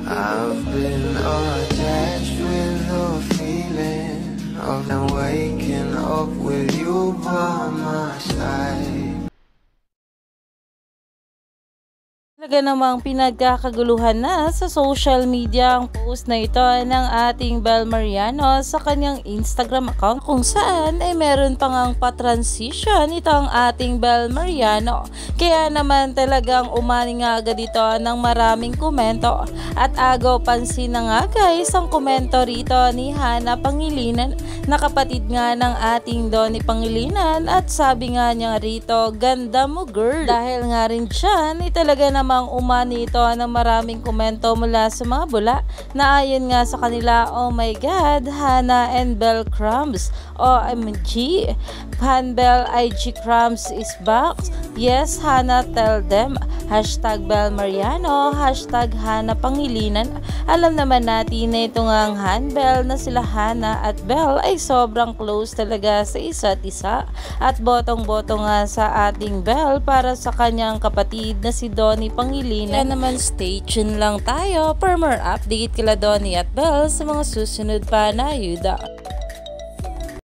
I've been attached with the feeling of them waking up with you by my side. Talaga namang pinagkakaguluhan na sa social media ang post na ito ng ating Bel Mariano sa kanyang Instagram account, kung saan ay meron pa ngang pa-transition itong ating Bel Mariano. Kaya naman talagang umani nga agad ito ng maraming komento at agaw pansin na nga guys ang komento rito ni Hana Pangilinan na kapatid nga ng ating Donnie Pangilinan, at sabi nga niya rito, ganda mo girl. Dahil nga rin dyan ay talaga namang umani ito ng maraming komento mula sa mga bula na ayon nga sa kanila, oh my god, Hana and Bel Crumbs, OMG, Han Bel IG Crumbs is back. Yes, Hana, tell them. Hashtag Bel Mariano, hashtag Hana Pangilinan. Alam naman natin na ito nga ang Han Bel na sila Hana at Bel ay sobrang close talaga sa isa't isa. At botong-boto nga sa ating Bel para sa kanyang kapatid na si Donnie Pangilinan. Kaya naman stay tuned lang tayo for more update kila Donnie at Bel sa mga susunod pa na ayuda.